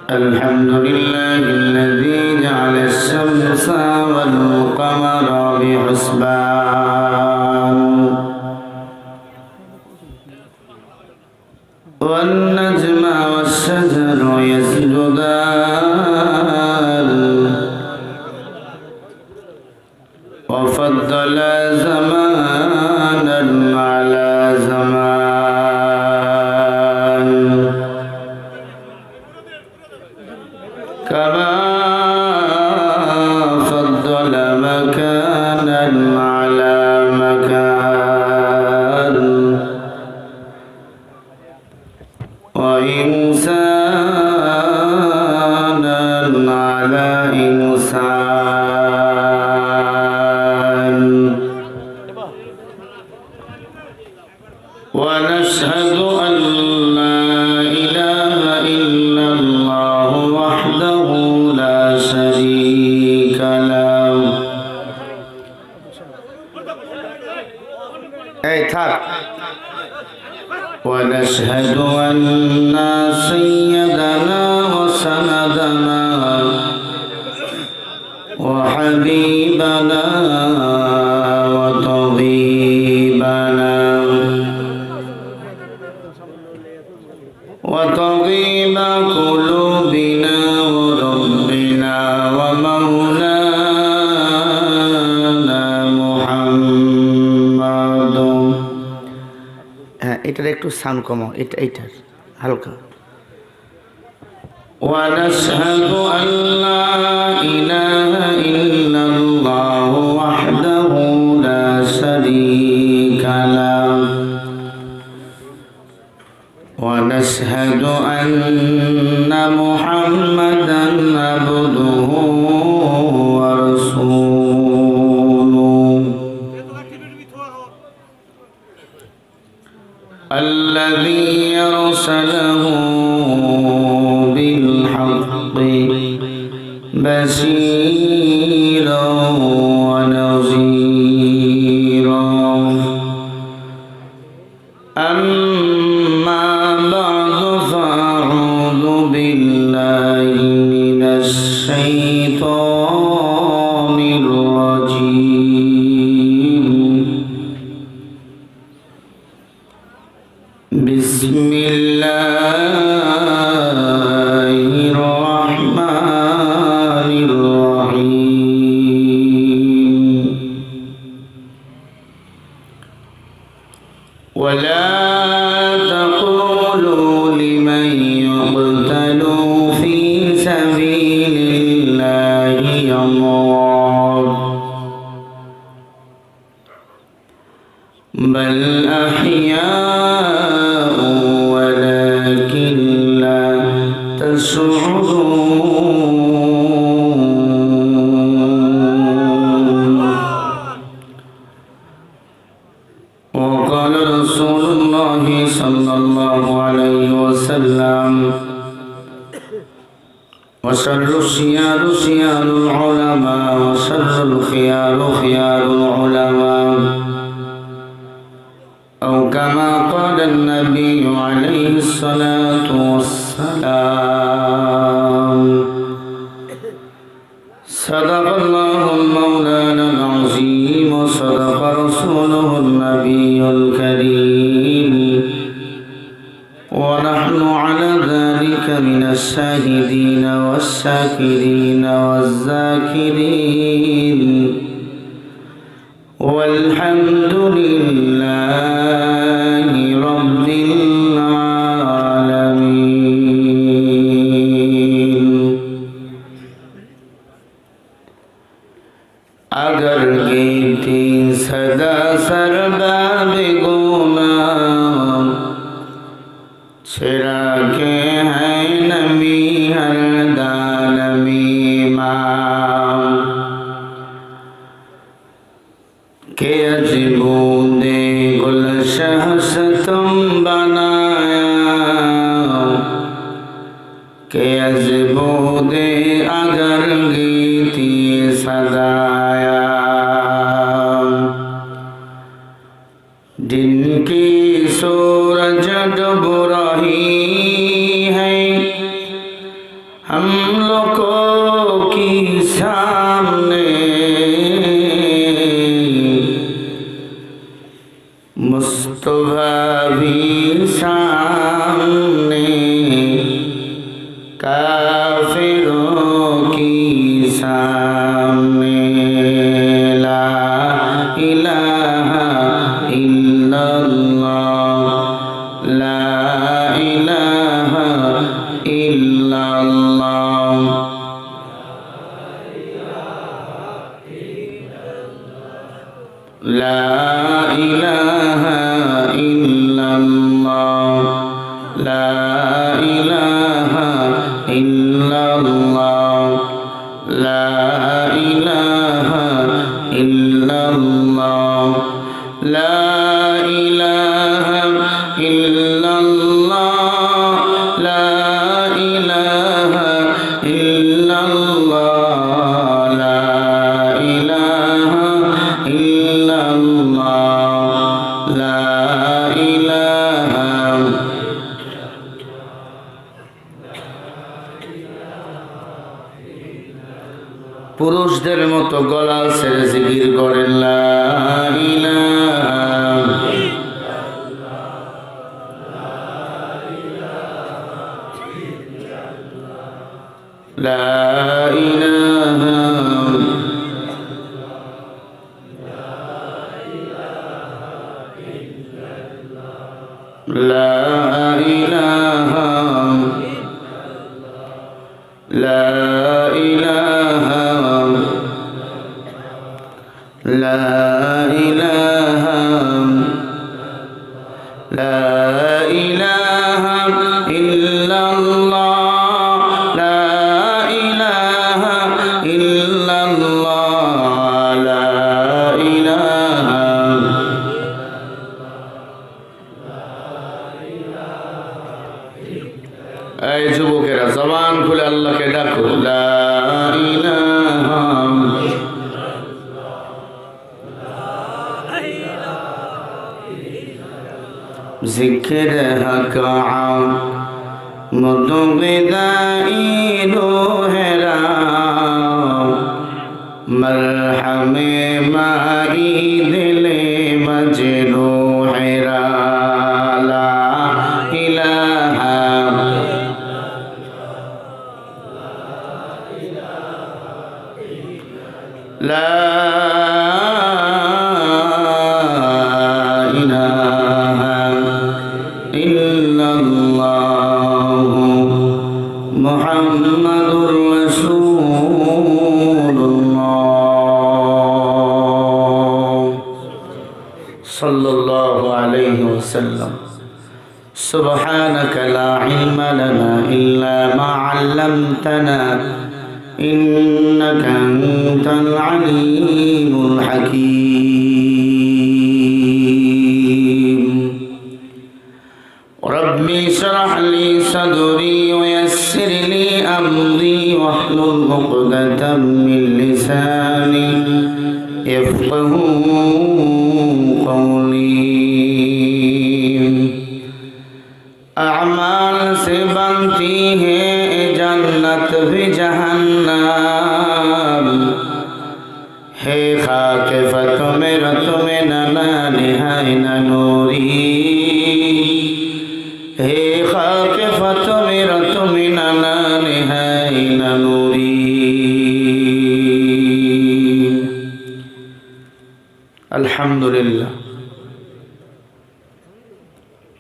الحمد لله الذي جعل الشمس والقمر بحسبان والنجم والشجر يسجدان وفضل زمانا على زمان كما فضل مكانا على مكان وإنسانا على إنسان ونشهد أن لا إله إلا الله وحده لا شريك له ونشهد أن سيدنا وسندنا وحبيبنا وطبيب قلوبنا وربنا ومولانا محمد এটার একটু সাউন্ড কমাও এটার হালকা ونشهد أن لا إله إلا الله وحده لا شريك له ونشهد أن محمدا عبده ورسوله الذي أرسله بالحق بشيرا ونذيرا أما بعد فأعوذ بالله من الشيطان الرجيم بسم الله الرحمن الرحيم ولا تقولوا لمن يقتل في سبيل الله أموات بل أحياء ولكن لا تشعرون وقال رسول الله صلى الله عليه وسلم وشر الشيار شيار العلماء وشر الخيار خيار العلماء أو كما قال النبي عليه الصلاة والسلام صدق الله المولانا العظيم وصدق رسوله النبي الكريم ونحن على ذلك من الشاهدين والشاكرين والذاكرين والحمد لله رب العالمين अगर गीती सदा सरबाब गुलाम छिड़ा के हैं नबी हर दालमी माम के अजबूदे गुलशह से तुम बनाया के अजबूदे अगर गीती सदाया لا إله إلا الله لا إله إلا الله لا إله إلا الله لا إله إلا الله لا إله إلا الله لا إله إلا الله لا إله পুরুষদের মতো গলা ছেড়ে জিকির করেন লা ইলাহা লা ইলাহা লা ইলাহা লা ইলাহা لا إله لا إله إلا الله لا إله إلا الله لا إله أي যুবকেরা জবান খুলে আল্লাহকে ডাকো লা ইলাহা ذكر هكا مدغدائي روحرا مرحم مائی دل مجروحرا لا إله لا محمد رسول الله صلى الله عليه وسلم سبحانك لا علم لنا إلا ما علمتنا إنك أنت العليم الحكيم ربي اشرح لي صدري ويسر لي أمري واحلل عقدة من لساني يفقهوا قولي أعمال سے بنتی ہے جنت بھی جہنم ہے خاک فتح میرا تمہیں نہ نہائے نہ نوری ہے خاک فتح میرا تمہیں نہ نہائے نہ نوری আলহামদুলিল্লাহ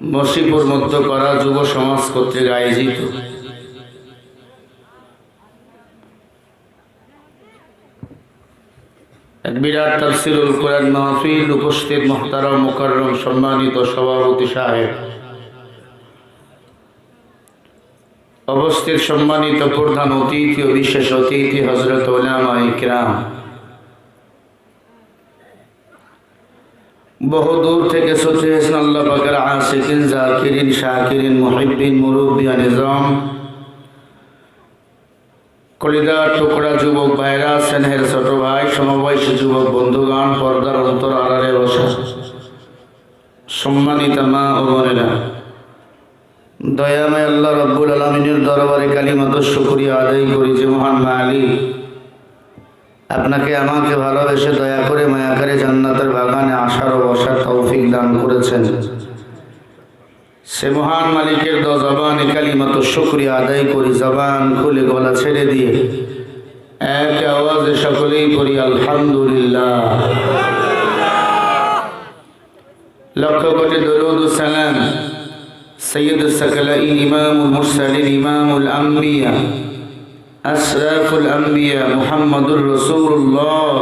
মসজিদপুর মধ্যপাড়া যুব সমাজ কর্তৃক আয়োজিত এক বিরাট তাফসীরুল কোরআন মাহফিল উপস্থিত মুহতারাম মুকাররম সম্মানিত সভাপতি সাহেব উপস্থিত সম্মানিত প্রধান অতিথি ও বিশেষ অতিথি হযরত উলামায়ে কিরাম বহু দূর থেকে ছুটে এসেছেন আল্লাহ পাকের আশিকিন জাকিরিন শাকিরিন মুহিব্বিন মুরব্বিয়ান নিজাম কলিদার টুকরা যুবক ভাইরা স্নেহের ছোট ভাই সমবয়সী যুবক বন্ধুগণ পর্দার অন্তর আড়ালে বসা সম্মানিত মা ও বোনেরা দয়াময় আল্লাহ রাব্বুল আলামিনের দরবারে কালিমাত শুকরিয়া আদায় করি যে মহান মালিক আপনাকে আমাকে ভালোবেসে দয়া করে মায়া করে জান্নাতের বাগানে আসার ও বসার তৌফিক দান করেছেন সে মহান মালিকের জবানে কালিমাত শুকরিয়া আদায় করি জবান খুলে গলা ছেড়ে দিয়ে এক আওয়াজে সকলেই করি আলহামদুলিল্লাহ লক্ষ কোটি দরুদ ও সালাম সৈয়দুস সাকালাইন ইমামুল মুরসালিন ইমামুল আম্বিয়া আশরাফুল আম্বিয়া মুহাম্মদুর রাসূলুল্লাহ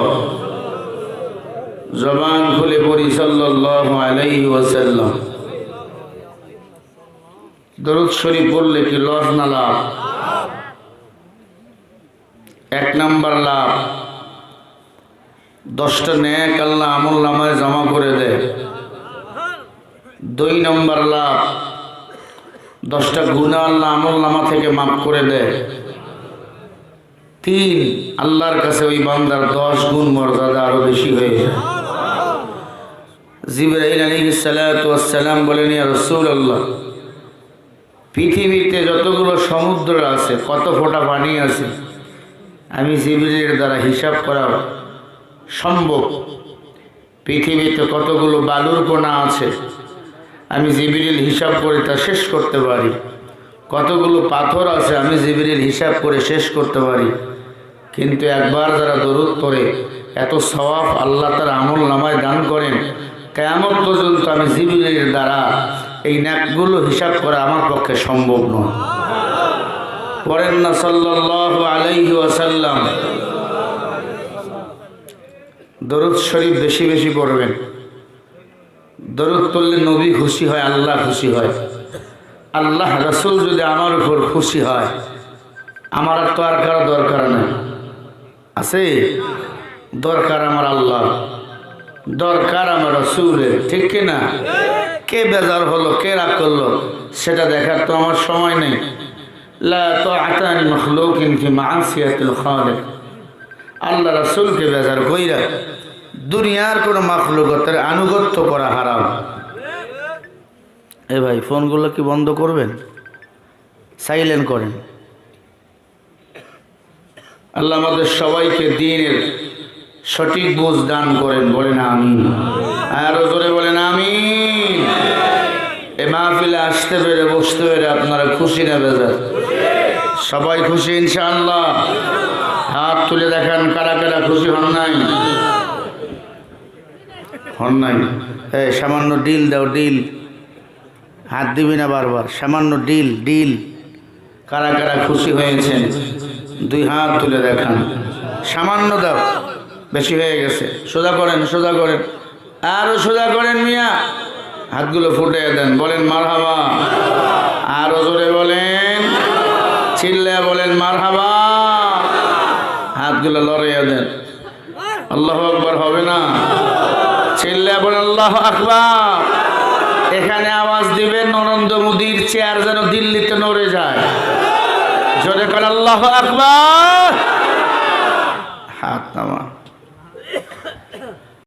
জবান খুলে পড়ি সাল্লাল্লাহু আলাইহি ওয়াসাল্লাম। দরুদ শরীফ পড়লে কি লস না লাভ? এক নাম্বার লাভ, 10টা নেক আল্লাহ আমল নামায় জমা করে দেয়। 2 নম্বর লাভ, 10টা গুনাহ আল্লাহ আমল নামা থেকে মাফ করে দেয়। 3, আল্লাহর কাছে ওই বান্দার 10 গুণ মর্যাদা আরো বেশি হয়ে যায়। জিবরাইল আলাইহিস সালাতু ওয়াস সালাম বলেন, ইয়া রাসূলুল্লাহ, পৃথিবীতে যতগুলো সমুদ্র আছে, কত ফোঁটা পানি আছে, আমি জিবরাইলের দ্বারা হিসাব করা সম্ভব। পৃথিবীতে কতগুলো বালুর কণা আছে, আমি জিবরাইল হিসাব করে তা শেষ করতে পারি। কতগুলো পাথর আছে, আমি জিবরাইল হিসাব করে শেষ করতে পারি। কিন্তু একবার যারা দরুদ পড়ে এত সওয়াব আল্লাহ তার আমল নামায় দান করেন, কিয়ামত পর্যন্ত আমি জিবরাইলের দ্বারা এই নেকগুলো হিসাব করা আমার পক্ষে সম্ভব নয়। পড়েন না সাল্লাল্লাহু আলাইহি ওয়াসাল্লাম। দরুদ শরীফ বেশি বেশি পড়বেন। দরুদ পড়লে নবী খুশি হয়, আল্লাহ খুশি হয়। আল্লাহ রাসূল যদি আমার উপর খুশি হয়, আমার তো আর কারো দরকার নেই। আছে দরকার আমার আল্লাহ, দরকার আমার রাসূলের, ঠিক কিনা? কে বেজার হলো, কে রাগ করলো, সেটা দেখার তো আমার সময় নেই। লা তাআতা লিমাখলুকিন ফি মা'সিয়াতিল খালিক। আল্লাহ রাসূলকে বেজার কইরা দুনিয়ার কোনো মাখলুকাতের আনুগত্য করা হারাম। এ ভাই, ফোনগুলো কি বন্ধ করবেন? সাইলেন্ট করেন। আল্লাহ আমাদের সবাইকে দ্বীনের সঠিক বুঝ দান করেন, বলেন আমিন। আরো জোরে বলেন আমিন। এই মাহফিলে আসতে পেরে, বসতে পেরে আপনারা খুশি না বেজার? সবাই খুশি ইনশাআল্লাহ? হাত তুলে দেখান কারা কারা খুশি হন নাই? হন নাই? এই সামান্য ডিল দাও, ডিল। হাত দিবি না বারবার, সামান্য ডিল, ডিল। কারা কারা খুশি হয়েছেন 2 হাত তুলে দেখান। সামান্য দাও, বেশি হয়ে গেছে। সোজা করেন, সোজা করেন, আরো সোজা করেন মিয়া। হাতগুলো ফুটিয়ে দেন, বলেন মারহাবা। আরো জোরে বলেন, চিল্লায়া বলেন মারহাবা। হাতগুলো লড়াইয়া দেন। আল্লাহু আকবার হবে না? চিল্লায়া বলেন আল্লাহু আকবার। এখানে আওয়াজ দিবেন নরেন্দ্র মোদীর চেয়ার যেন দিল্লিতে নড়ে যায়। জোরে করে আল্লাহু আকবার।